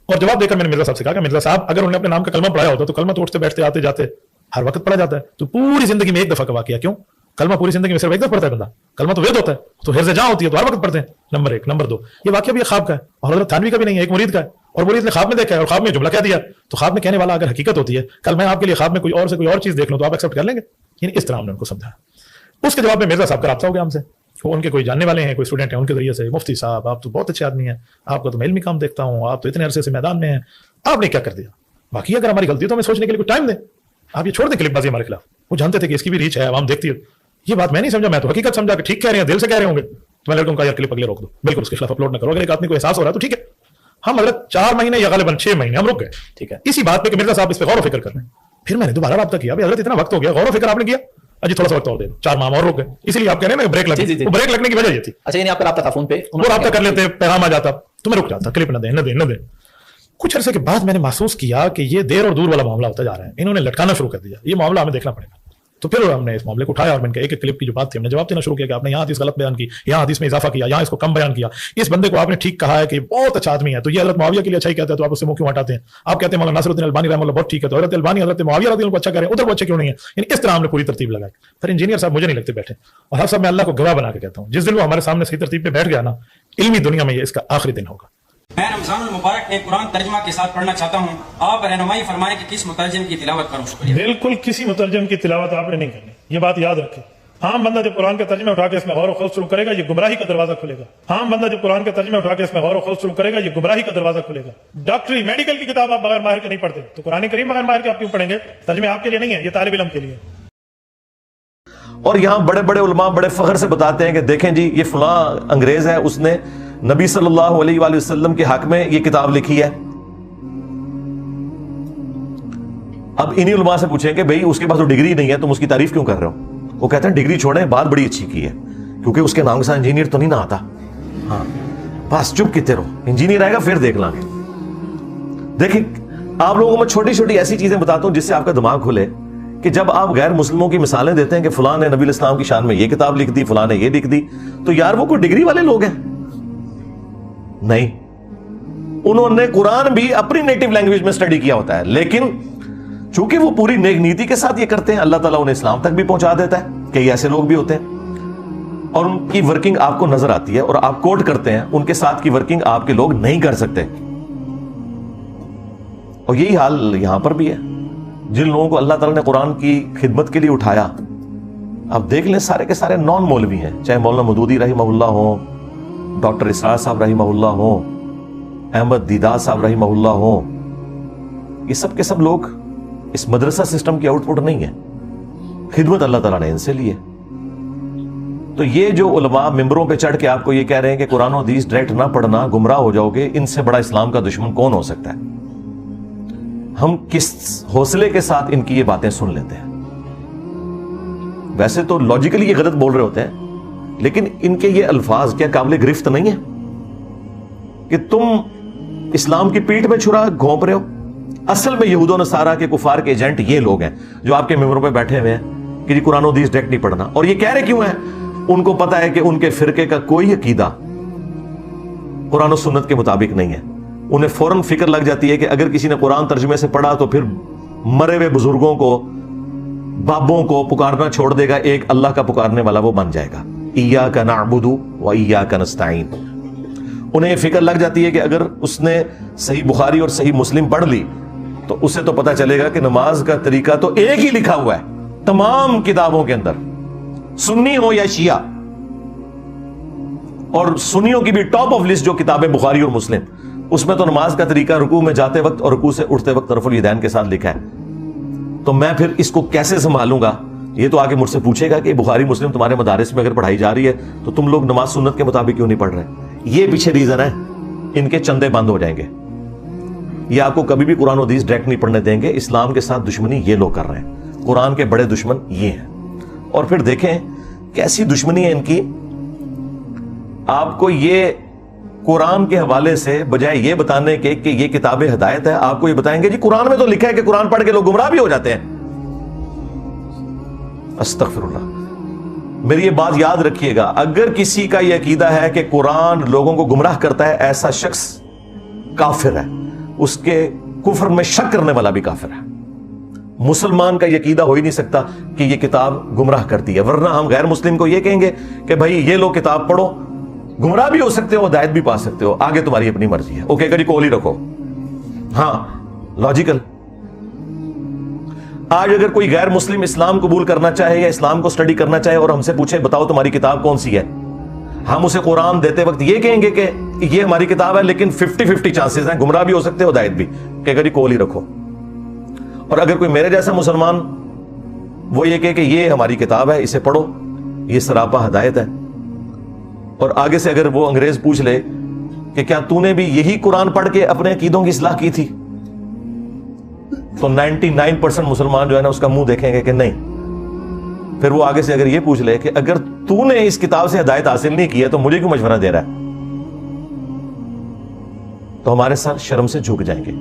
اور جواب دیکر میں نے مرزا صاحب سے کہا کہ مرزا صاحب اگر انہوں نے اپنے نام کا کلمہ پڑھا ہوتا تو کلمہ تو اٹھتے بیٹھتے آتے جاتے ہر وقت پڑھا جاتا ہے، تو پوری زندگی میں ایک دفعہ کا واقعہ کیوں؟ کلمہ پوری زندگی میں صرف ایک دفعہ پڑھتا ہے بندہ، کلمہ تو وید ہوتا ہے، تو حرز جاں ہوتی ہے تو ہر وقت پڑھتے ہیں، نمبر ایک۔ نمبر دو، یہ واقعہ بھی خواب کا ہے اور حضرت تھانوی کا بھی نہیں ہے، ایک مرید کا ہے، اور مرید نے خواب میں دیکھا ہے اور خواب میں جملہ کہہ دیا، تو خواب میں کہنے والا اگر حقیقت ہوتی ہے، کل میں آپ کے لیے خواب میں کوئی اور سے کوئی اور چیز دیکھ لوں تو آپ ایکسیپٹ کر لیں گے؟ یعنی اس طرح ہم نے ان کو سمجھایا۔ اس کے جواب میں مرزا صاحب کا رابطہ ہو گیا ہم سے، وہ ان کے کوئی جاننے والے ہیں، کوئی اسٹوڈنٹ ہیں، ان کے ذریعے سے مفتی صاحب آپ تو بہت اچھے آدمی ہیں، آپ کا تو میں علمی کام دیکھتا ہوں، آپ تو اتنے عرصے سے میدان میں ہیں، آپ نے کیا کر دیا؟ باقی اگر ہماری غلطی ہے تو ہمیں سوچنے کے لیے کوئی ٹائم دیں، آپ یہ چھوڑ دیں کلپ بازی ہمارے خلاف۔ وہ جانتے تھے کہ اس کی بھی ریچ ہے، عوام دیکھتی ہے۔ یہ بات میں نہیں سمجھا، میں تو حقیقت سمجھا کہ ٹھیک کہہ رہے ہیں، دل سے کہہ رہے ہوں گے، تو میں لڑکوں کا یار کلپ اگلے روک دو، بالکل اس کے خلاف اپلوڈ نہ کرو، اگر ایک آدمی کو احساس ہو رہا ہے تو ٹھیک ہے۔ ہم حضرت 4 مہینے یا غالباً 6 مہینے ہم رک گئے، ٹھیک ہے، اسی بات پہ کہ مرزا صاحب اس پہ غور و فکر کر رہے ہیں۔ پھر میں نے دوبارہ رابطہ کیا، حضرت اتنا وقت ہو گیا، غور و فکر آپ نے کیا؟ اجی تھوڑا سا وقت اور دے دو، 4 ماہ اور رک گئے، اسی لیے آپ کہہ رہے ہیں نا بریک لگی، وہ بریک لگنے کی وجہ یہ تھی۔ اچھا یعنی آپ کا رابطہ تھا فون پہ، وہ رابطہ کر لیتے، پیغام آ جاتا تو میں رک جاتا، کلپ نہ دیں نہ دیں نہ دیں۔ کچھ عرصے کے بعد میں نے محسوس کیا کہ یہ دیر اور دور والا معاملہ ہوتا جا رہا ہے، انہوں نے لٹکانا شروع کر دیا، یہ معاملہ ہمیں دیکھنا پڑے گا۔ تو پھر ہم نے اس معاملے کو اٹھایا اور میں نے کہا ایک ایک کلپ کی جو بات تھی ہم نے جواب دینا شروع کیا کہ آپ نے یہاں حدیث غلط بیان کی، یہاں حدیث میں اضافہ کیا، یہاں اس کو کم بیان کیا، اس بندے کو آپ نے ٹھیک کہا ہے کہ بہت اچھا آدمی ہے، تو یہ حضرت معاویہ کے لیے اچھا ہی کہتا ہے تو آپ اس سے منہ کیوں ہٹاتے ہیں؟ آپ کہتے ہیں مولانا ناصر الدین البانی رحمہ اللہ بہت ٹھیک ہے، تو حضرت البانی حضرت معاویہ رضی اللہ عنہ کو اچھا کہہ رہے ہیں، ادھر وہ اچھے کیوں نہیں ہے؟ یعنی اس طرح ہم نے پوری ترتیب لگائی۔ پھر انجینئر صاحب مجھے نہیں لگتے بیٹھے، اور ہر صاحب میں اللہ کو گواہ بنا کے کہتا ہوں، جس دن وہ ہمارے سامنے صحیح ترتیب پہ بیٹھ گیا نا، علمی دنیا میں یہ اس کا آخری دن ہوگا۔ میں رمضان المبارک میں قرآن ترجمہ کے ساتھ پڑھنا چاہتا ہوں، آپ رہنمائی فرمائیں کہ کس مترجم کی تلاوت کروں؟ شکریہ۔ بالکل کسی مترجم کی تلاوت آپ نے نہیں کرنی، یہ بات یاد رکھیں۔ عام بندہ جب قرآن کا ترجمہ اٹھا کے اس میں غور و خوض شروع کرے گا یہ گمراہی کا دروازہ کھلے گا۔ عام بندہ جب قرآن کا ترجمہ اٹھا کے اس میں غور و خوض شروع کرے گا یہ گمراہی کا دروازہ کھلے گا۔ ڈاکٹری میڈیکل کی کتاب آپ بغیر ماہر کے نہیں پڑھتے، تو قرآن کریم بغیر ماہر کے آپ کیوں پڑھیں گے؟ ترجمہ آپ کے لیے نہیں ہے، یہ طالب علم کے لیے۔ اور یہاں بڑے بڑے علماء بڑے فخر سے بتاتے ہیں کہ دیکھیں جی یہ فلاں انگریز ہے، اس نے نبی صلی اللہ علیہ وآلہ وسلم کے حق میں یہ کتاب لکھی ہے۔ اب انہی علماء سے پوچھیں کہ بھئی اس کے پاس تو ڈگری نہیں ہے، تم اس کی تعریف کیوں کر رہے ہو؟ وہ کہتے ہیں ڈگری چھوڑیں، بات بڑی اچھی کی ہے، کیونکہ اس کے نام کے ساتھ انجینئر تو نہیں نہ آتا۔ ہاں بس چپ کیتے رہو، انجینئر آئے گا پھر دیکھ لیں گے۔ دیکھیں آپ لوگوں کو میں چھوٹی چھوٹی ایسی چیزیں بتاتا ہوں جس سے آپ کا دماغ کھلے، کہ جب آپ غیر مسلموں کی مثالیں دیتے ہیں کہ فلاں نے نبی علیہ السلام کی شان میں یہ کتاب لکھ دی، فلاں نے یہ لکھ دی، تو یار وہ کوئی ڈگری والے لوگ ہیں؟ نہیں، انہوں نے قرآن بھی اپنی نیٹو لینگویج میں سٹڈی کیا ہوتا ہے، لیکن چونکہ وہ پوری نیک نیتی کے ساتھ یہ کرتے ہیں، اللہ تعالیٰ انہیں اسلام تک بھی پہنچا دیتا ہے کہ ایسے لوگ بھی ہوتے ہیں، اور ان کی ورکنگ آپ کو نظر آتی ہے اور آپ کوٹ کرتے ہیں، ان کے ساتھ کی ورکنگ آپ کے لوگ نہیں کر سکتے۔ اور یہی حال یہاں پر بھی ہے، جن لوگوں کو اللہ تعالیٰ نے قرآن کی خدمت کے لیے اٹھایا، اب دیکھ لیں سارے کے سارے نان مولوی ہیں، چاہے مولانا مودودی رحمہ اللہ ہوں، ڈاکٹر اسرار صاحب رحمہ اللہ ہوں، احمد دیدار صاحب رحمہ اللہ ہوں، یہ سب کے سب لوگ اس مدرسہ سسٹم کی آؤٹ پٹ نہیں ہے، خدمت اللہ تعالیٰ نے ان سے لی ہے۔ تو یہ جو علماء ممبروں پہ چڑھ کے آپ کو یہ کہہ رہے ہیں کہ قرآن و حدیث ڈائریکٹ نہ پڑھنا گمراہ ہو جاؤ گے، ان سے بڑا اسلام کا دشمن کون ہو سکتا ہے؟ ہم کس حوصلے کے ساتھ ان کی یہ باتیں سن لیتے ہیں؟ ویسے تو لاجیکلی یہ غلط بول رہے ہوتے ہیں، لیکن ان کے یہ الفاظ کیا قابل گرفت نہیں ہے کہ تم اسلام کی پیٹھ میں چھرا گھونپ رہے ہو؟ اصل میں یہود و نصارہ کے کفار کے ایجنٹ یہ لوگ ہیں جو آپ کے ممبروں پہ بیٹھے ہوئے ہیں کہ جی قرآن و حدیث ڈائریکٹ نہیں پڑھنا، اور یہ کہہ رہے کیوں ہیں؟ ان کو پتا ہے کہ ان کے فرقے کا کوئی عقیدہ قرآن و سنت کے مطابق نہیں ہے۔ انہیں فوراً فکر لگ جاتی ہے کہ اگر کسی نے قرآن ترجمے سے پڑھا تو پھر مرے ہوئے بزرگوں کو، بابوں کو پکارنا چھوڑ دے گا، ایک اللہ کا پکارنے والا وہ بن جائے گا۔ ایاک نعبد و ایاک نستعین۔ انہیں یہ فکر لگ جاتی ہے کہ اگر اس نے صحیح بخاری اور صحیح مسلم پڑھ لی تو اسے تو پتہ چلے گا کہ نماز کا طریقہ تو ایک ہی لکھا ہوا ہے تمام کتابوں کے اندر، سنی ہو یا شیعہ، اور سنیوں کی بھی ٹاپ آف لسٹ جو کتاب ہے بخاری اور مسلم، اس میں تو نماز کا طریقہ رکوع میں جاتے وقت اور رکوع سے اٹھتے وقت رفع الیدین کے ساتھ لکھا ہے۔ تو میں پھر اس کو کیسے سنبھالوں گا؟ یہ تو آگے مجھ سے پوچھے گا کہ بخاری مسلم تمہارے مدارس میں اگر پڑھائی جا رہی ہے تو تم لوگ نماز سنت کے مطابق کیوں نہیں پڑھ رہے؟ یہ پیچھے ریزن ہے، ان کے چندے بند ہو جائیں گے، یہ آپ کو کبھی بھی قرآن و حدیث ڈائریکٹ نہیں پڑھنے دیں گے۔ اسلام کے ساتھ دشمنی یہ لوگ کر رہے ہیں، قرآن کے بڑے دشمن یہ ہیں۔ اور پھر دیکھیں کیسی دشمنی ہے ان کی، آپ کو یہ قرآن کے حوالے سے بجائے یہ بتانے کے کہ یہ کتاب ہدایت ہے، آپ کو یہ بتائیں گے جی قرآن میں تو لکھا ہے کہ قرآن پڑھ کے لوگ گمراہ بھی ہو جاتے ہیں۔ استغفر اللہ۔ میری یہ بات یاد رکھیے گا، اگر کسی کا یہ عقیدہ ہے کہ قرآن لوگوں کو گمراہ کرتا ہے، ایسا شخص کافر ہے، اس کے کفر میں شک کرنے والا بھی کافر ہے. مسلمان کا یہ عقیدہ ہو ہی نہیں سکتا کہ یہ کتاب گمراہ کرتی ہے، ورنہ ہم غیر مسلم کو یہ کہیں گے کہ بھائی یہ لو کتاب پڑھو، گمراہ بھی ہو سکتے ہو، ہدایت بھی پا سکتے ہو، آگے تمہاری اپنی مرضی ہے. اوکے کبھی کول ہی رکھو. ہاں لاجیکل. آج اگر کوئی غیر مسلم اسلام قبول کرنا چاہے یا اسلام کو سٹڈی کرنا چاہے اور ہم سے پوچھے بتاؤ تمہاری کتاب کون سی ہے، ہم اسے قرآن دیتے وقت یہ کہیں گے کہ یہ ہماری کتاب ہے، لیکن 50-50 چانسز ہیں، گمراہ بھی ہو سکتے ہو، ہدایت بھی، کہ کبھی کول ہی رکھو. اور اگر کوئی میرے جیسا مسلمان وہ یہ کہے کہ یہ ہماری کتاب ہے، اسے پڑھو، یہ سراپا ہدایت ہے، اور آگے سے اگر وہ انگریز پوچھ لے کہ کیا تو نے بھی یہی قرآن پڑھ کے اپنے عقیدوں کی اصلاح کی تھی، تو 99% مسلمان جو ہے نا اس کا منہ دیکھیں گے کہ نہیں. پھر وہ آگے سے اگر یہ پوچھ لے کہ اگر تو نے اس کتاب سے ہدایت حاصل نہیں کی ہے تو مجھے کیوں مشورہ دے رہا ہے، تو ہمارے ساتھ شرم سے جھک جائیں گے.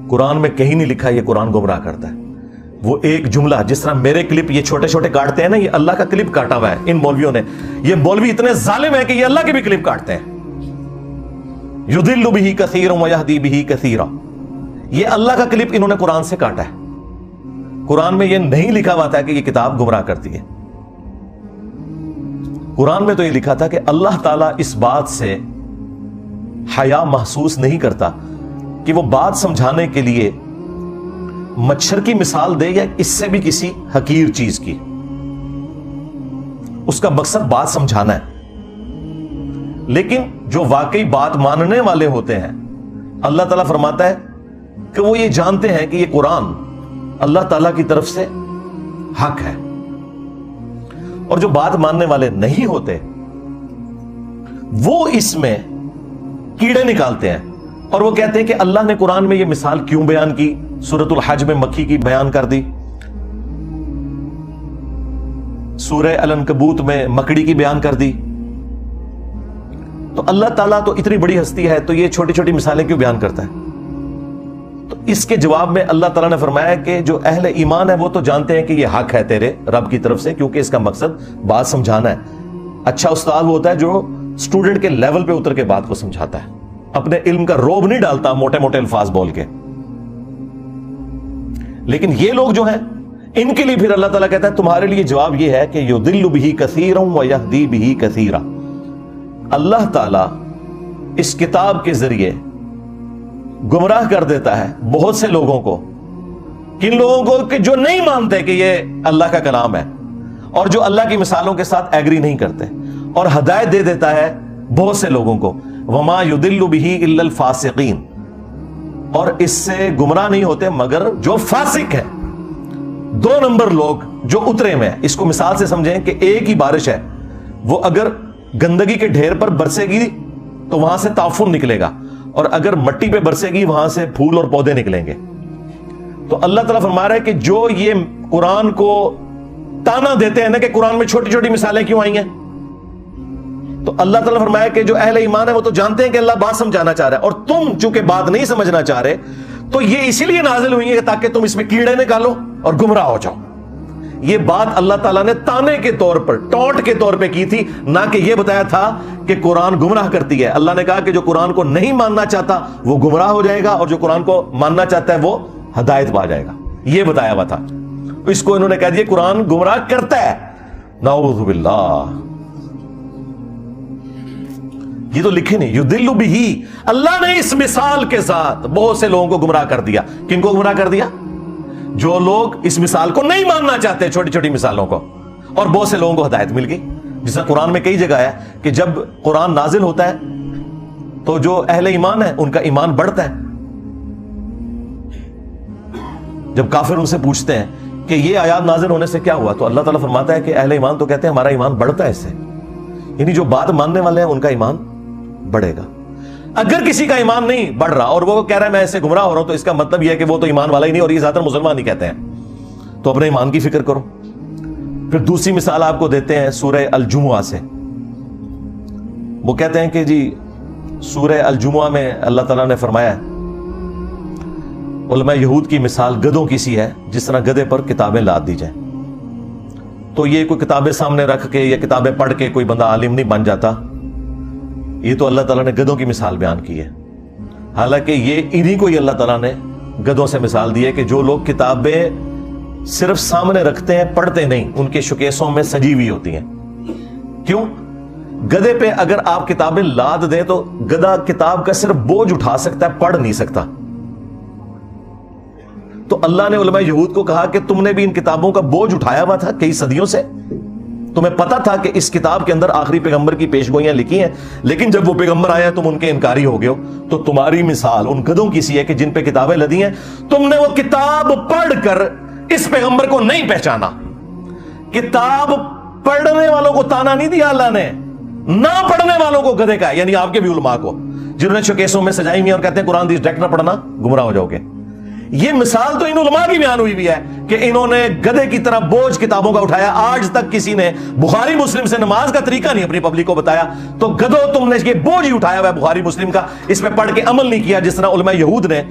قرآن میں کہیں نہیں لکھا یہ قرآن گمراہ کرتا ہے. وہ ایک جملہ، جس طرح میرے کلپ یہ چھوٹے چھوٹے کاٹتے ہیں نا، یہ اللہ کا کلپ کاٹا ہوا ہے ان مولویوں نے. یہ مولوی اتنے ظالم ہیں کہ یہ اللہ کے بھی کلپ کاٹتے ہیں. یضل بہ کثیر ویہدی بہ کثیرا، یہ اللہ کا کلپ انہوں نے قرآن سے کاٹا ہے. قرآن میں یہ نہیں لکھا ہوا تھا کہ یہ کتاب گمراہ کرتی ہے. قرآن میں تو یہ لکھا تھا کہ اللہ تعالیٰ اس بات سے حیا محسوس نہیں کرتا کہ وہ بات سمجھانے کے لیے مچھر کی مثال دے یا اس سے بھی کسی حقیر چیز کی. اس کا مقصد بات سمجھانا ہے. لیکن جو واقعی بات ماننے والے ہوتے ہیں، اللہ تعالیٰ فرماتا ہے کہ وہ یہ جانتے ہیں کہ یہ قرآن اللہ تعالیٰ کی طرف سے حق ہے. اور جو بات ماننے والے نہیں ہوتے وہ اس میں کیڑے نکالتے ہیں اور وہ کہتے ہیں کہ اللہ نے قرآن میں یہ مثال کیوں بیان کی، سورۃ الحج میں مکی کی بیان کر دی، سورہ العنکبوت میں مکڑی کی بیان کر دی. تو اللہ تعالیٰ تو اتنی بڑی ہستی ہے تو یہ چھوٹی چھوٹی مثالیں کیوں بیان کرتا ہے؟ تو اس کے جواب میں اللہ تعالیٰ نے فرمایا کہ جو اہل ایمان ہے وہ تو جانتے ہیں کہ یہ حق ہے تیرے رب کی طرف سے، کیونکہ اس کا مقصد بات سمجھانا ہے. اچھا استاد وہ ہوتا ہے جو اسٹوڈنٹ کے لیول پہ اتر کے بات کو سمجھاتا ہے، اپنے علم کا روب نہیں ڈالتا موٹے موٹے الفاظ بول کے. لیکن یہ لوگ جو ہیں ان کے لیے پھر اللہ تعالیٰ کہتا ہے تمہارے لیے جواب یہ ہے کہ یضل بہ کثیرا ویہدی بہ کثیرا. اللہ تعالیٰ اس کتاب کے ذریعے گمراہ کر دیتا ہے بہت سے لوگوں کو. کن لوگوں کو؟ کہ جو نہیں مانتے کہ یہ اللہ کا کلام ہے اور جو اللہ کی مثالوں کے ساتھ ایگری نہیں کرتے. اور ہدایت دے دیتا ہے بہت سے لوگوں کو. وما یضل بہ الا الفاسقین، اور اس سے گمراہ نہیں ہوتے مگر جو فاسق ہیں. 2 نمبر لوگ جو اترے میں. اس کو مثال سے سمجھیں کہ ایک ہی بارش ہے، وہ اگر گندگی کے ڈھیر پر برسے گی تو وہاں سے تعفن نکلے گا، اور اگر مٹی پہ برسے گی وہاں سے پھول اور پودے نکلیں گے. تو اللہ تعالیٰ فرما رہا ہے کہ جو یہ قرآن کو تانا دیتے ہیں نا کہ قرآن میں چھوٹی چھوٹی مثالیں کیوں آئی ہیں، تو اللہ تعالیٰ فرمایا کہ جو اہل ایمان ہے وہ تو جانتے ہیں کہ اللہ بات سمجھانا چاہ رہا ہے، اور تم چونکہ بات نہیں سمجھنا چاہ رہے تو یہ اسی لیے نازل ہوئی ہے تاکہ تم اس میں کیڑے نکالو اور گمراہ ہو جاؤ. یہ بات اللہ تعالیٰ نے تانے کے طور پر، ٹونٹ کے طور پہ کی تھی، نہ کہ یہ بتایا تھا کہ قرآن گمراہ کرتی ہے. اللہ نے کہا کہ جو قرآن کو نہیں ماننا چاہتا وہ گمراہ ہو جائے گا، اور جو قرآن کو ماننا چاہتا ہے وہ ہدایت پا جائے گا. یہ بتایا ہوا تھا. اس کو انہوں نے کہہ دیا قرآن گمراہ کرتا ہے. نعوذ باللہ. یہ تو لکھے نہیں یضل بہ. اللہ نے اس مثال کے ساتھ بہت سے لوگوں کو گمراہ کر دیا. کن کو گمراہ کر دیا؟ جو لوگ اس مثال کو نہیں ماننا چاہتے، چھوٹی چھوٹی مثالوں کو. اور بہت سے لوگوں کو ہدایت مل گئی. جس طرح قرآن میں کئی جگہ ہے کہ جب قرآن نازل ہوتا ہے تو جو اہل ایمان ہے ان کا ایمان بڑھتا ہے. جب کافر ان سے پوچھتے ہیں کہ یہ آیات نازل ہونے سے کیا ہوا، تو اللہ تعالیٰ فرماتا ہے کہ اہل ایمان تو کہتے ہیں ہمارا ایمان بڑھتا ہے اس سے. یعنی جو بات ماننے والے ہیں ان کا ایمان بڑھے گا. اگر کسی کا ایمان نہیں بڑھ رہا اور وہ کہہ رہا ہے میں ایسے گمراہ ہو رہا ہوں، تو اس کا مطلب یہ ہے کہ وہ تو ایمان والا ہی نہیں، اور یہ زیادہ تر مسلمان ہی کہتے ہیں. تو اپنے ایمان کی فکر کرو. پھر دوسری مثال آپ کو دیتے ہیں سورہ الجمعہ سے. وہ کہتے ہیں کہ جی سورہ الجمعہ میں اللہ تعالیٰ نے فرمایا ہے علماء یہود کی مثال گدھوں کی سی ہے، جس طرح گدھے پر کتابیں لاد دی جائیں. تو یہ کوئی کتابیں سامنے رکھ کے یا کتابیں پڑھ کے کوئی بندہ عالم نہیں بن جاتا. یہ تو اللہ تعالیٰ نے گدھوں کی مثال بیان کی ہے. حالانکہ یہ انہی کو ہی اللہ تعالیٰ نے گدھوں سے مثال دی ہے کہ جو لوگ کتابیں صرف سامنے رکھتے ہیں پڑھتے نہیں، ان کے شوکیسوں میں سجی ہوئی ہوتی ہیں. کیوں؟ گدھے پہ اگر آپ کتابیں لاد دیں تو گدھا کتاب کا صرف بوجھ اٹھا سکتا ہے، پڑھ نہیں سکتا. تو اللہ نے علماء یہود کو کہا کہ تم نے بھی ان کتابوں کا بوجھ اٹھایا ہوا تھا کئی صدیوں سے، تمہیں پتا تھا کہ اس کتاب کے اندر آخری پیغمبر کی پیشگوئیاں لکھی ہیں، لیکن جب وہ پیغمبر آیا تم ان کے انکاری ہو گئے ہو. تو تمہاری مثال ان گدھوں کی سی ہے کہ جن پہ کتابیں لدی ہیں، تم نے وہ کتاب پڑھ کر اس پیغمبر کو نہیں پہچانا. کتاب پڑھنے والوں کو تانا نہیں دیا اللہ نے، نہ پڑھنے والوں کو گدھے کا ہے، یعنی آپ کے بھی علماء کو جنہوں نے شوکیسوں میں سجائی ہوئی اور کہتے ہیں قرآن حدیث ڈائریکٹ نہ پڑھنا گمراہ ہو جاؤ گے. یہ مثال تو ان علماء کی بیان ہوئی بھی ہے کہ انہوں نے گدھے کی طرح بوجھ کتابوں کا اٹھایا. آج تک کسی نے بخاری مسلم سے نماز کا طریقہ نہیں اپنی پبلک کو بتایا. تو گدھوں تم نے یہ بوجھ ہی اٹھایا ہوا ہے بخاری مسلم کا، اس پہ پڑھ کے عمل نہیں کیا. جس طرح علماء یہود نے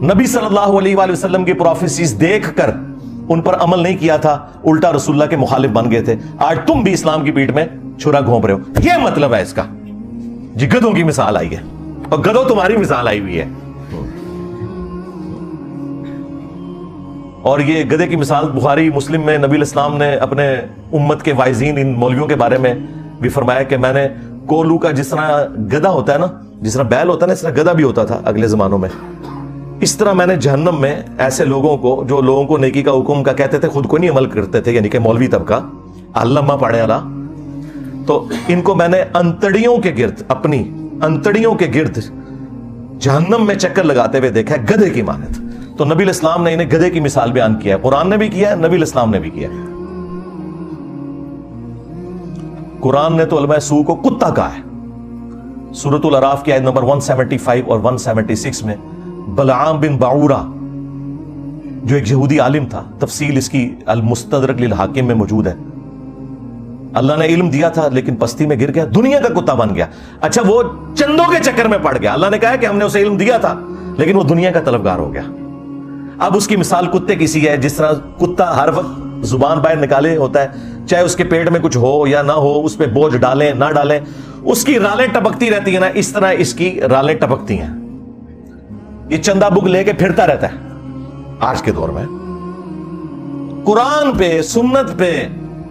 نبی صلی اللہ علیہ وآلہ وسلم کی پروفیسیز دیکھ کر ان پر عمل نہیں کیا تھا، الٹا رسول اللہ کے مخالف بن گئے تھے. آج تم بھی اسلام کی پیٹھ میں چھرا گھونپ رہے ہو. یہ مطلب ہے اس کا. جی گدھوں کی مثال آئی ہے اور گدھوں تمہاری مثال آئی ہوئی ہے. اور یہ گدھے کی مثال بخاری مسلم میں نبی الاسلام نے اپنے امت کے وائزین ان مولویوں کے بارے میں بھی فرمایا کہ میں نے کولو کا جس طرح گدھا ہوتا ہے نا، جس طرح بیل ہوتا ہے نا، اس طرح گدھا بھی ہوتا تھا اگلے زمانوں میں. اس طرح میں نے جہنم میں ایسے لوگوں کو جو لوگوں کو نیکی کا حکم کا کہتے تھے خود کو نہیں عمل کرتے تھے، یعنی کہ مولوی طبقہ علامہ پڑھنے والا، تو ان کو میں نے انتڑیوں کے گرد، اپنی انتڑیوں کے گرد جہنم میں چکر لگاتے ہوئے دیکھا ہے گدھے کی مانند. تو نبی الاسلام نے انہیں گدھے کی مثال بیان کیا ہے. قرآن نے بھی کیا ہے، نبی الاسلام نے بھی کیا ہے. قرآن نے تو علماء سو کو کتا کہا ہے. سورۃ الاعراف کی آیت نمبر 175 اور 176 میں بلعام بن باعورہ جو ایک یہودی عالم تھا، تفصیل اس کی المستدرک للحاکم میں موجود ہے. اللہ نے علم دیا تھا لیکن پستی میں گر گیا، دنیا کا کتا بن گیا. اچھا وہ چندوں کے چکر میں پڑ گیا. اللہ نے کہا کہ ہم نے اسے علم دیا تھا لیکن وہ دنیا کا طلبگار ہو گیا. اب اس کی مثال کتے کی سی ہے. جس طرح کتا ہر وقت زبان باہر نکالے ہوتا ہے، چاہے اس کے پیٹ میں کچھ ہو یا نہ ہو، اس پہ بوجھ ڈالیں نہ ڈالیں، اس کی رالیں ٹپکتی رہتی ہیں نا، اس طرح اس کی رالیں ٹپکتی ہیں. یہ چندہ بک لے کے پھرتا رہتا ہے. آج کے دور میں قرآن پہ، سنت پہ،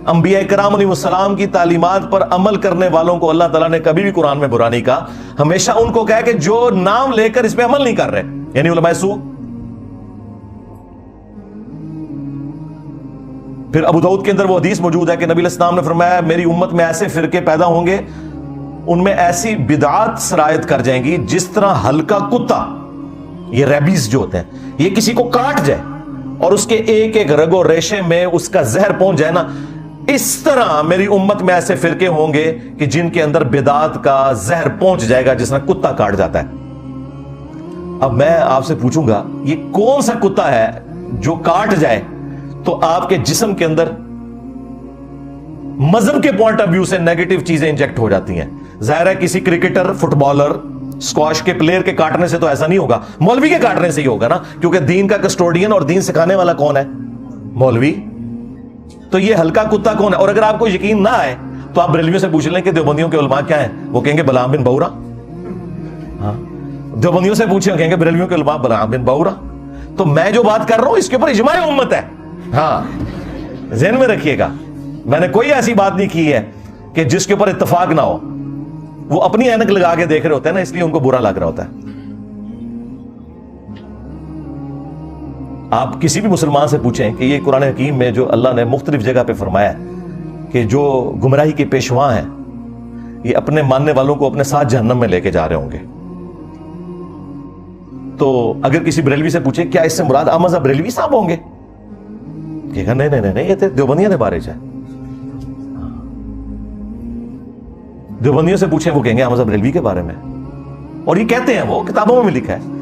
انبیاء کرام علیہ السلام کی تعلیمات پر عمل کرنے والوں کو اللہ تعالیٰ نے کبھی بھی قرآن میں برا نہیں کہا. ہمیشہ ان کو کہا کہ جو نام لے کر اس پہ عمل نہیں کر رہے، یعنی علماء سو. پھر ابو داؤد کے اندر وہ حدیث موجود ہے کہ نبی الاسلام نے فرمایا میری امت میں ایسے فرقے پیدا ہوں گے، ان میں ایسی بدعات سرایت کر جائیں گی جس طرح ہلکا کتا، یہ ریبیز جو ہوتے ہیں، یہ کسی کو کاٹ جائے اور اس کے ایک ایک رگ و ریشے میں اس کا زہر پہنچ جائے نا، اس طرح میری امت میں ایسے فرقے ہوں گے کہ جن کے اندر بدعات کا زہر پہنچ جائے گا جس طرح کتا کاٹ جاتا ہے. اب میں آپ سے پوچھوں گا یہ کون سا کتا ہے جو کاٹ جائے تو آپ کے جسم کے اندر مذہب کے پوائنٹ آف ویو سے نیگیٹو چیزیں انجیکٹ ہو جاتی ہیں؟ ظاہر ہے کسی کرکٹر، فٹ بالر، اسکواش کے پلیئر کے کاٹنے سے تو ایسا نہیں ہوگا، مولوی کے کاٹنے سے ہی ہوگا نا، کیونکہ دین کا کسٹوڈین اور دین سکھانے والا کون ہے؟ مولوی. تو یہ ہلکا کتا کون ہے؟ اور اگر آپ کو یقین نہ آئے تو آپ بریلویوں سے پوچھ لیں کہ دیوبندیوں کے علماء کیا ہیں، وہ کہیں گے بلعام بن باعورہ. ہاں دیوبندیوں سے پوچھیں، کہیں گے بریلویوں کے علماء بلعام بن باعورہ. تو میں جو بات کر رہا ہوں اس کے اوپر اجماع امت ہے. ہاں ذہن میں رکھیے گا، میں نے کوئی ایسی بات نہیں کی ہے کہ جس کے اوپر اتفاق نہ ہو. وہ اپنی اینک لگا کے دیکھ رہے ہوتے ہیں نا، اس لیے ان کو برا لگ رہا ہوتا ہے. آپ کسی بھی مسلمان سے پوچھیں کہ یہ قرآن حکیم میں جو اللہ نے مختلف جگہ پہ فرمایا ہے کہ جو گمراہی کے پیشواں ہیں یہ اپنے ماننے والوں کو اپنے ساتھ جہنم میں لے کے جا رہے ہوں گے، تو اگر کسی بریلوی سے پوچھیں کیا اس سے مراد احمد صاحب بریلوی صاحب ہوں گے، کہے گا نہیں یہ تو دیوبندیوں کے بارے ہے. دیوبندیوں سے پوچھیں وہ کہیں گے احمد صاحب بریلوی کے بارے میں، اور یہ کہتے ہیں وہ کتابوں میں بھی لکھا ہے.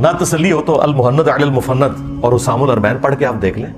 نہ تسلی ہو تو المحند علی المفند اور اسام الاربعین پڑھ کے آپ دیکھ لیں.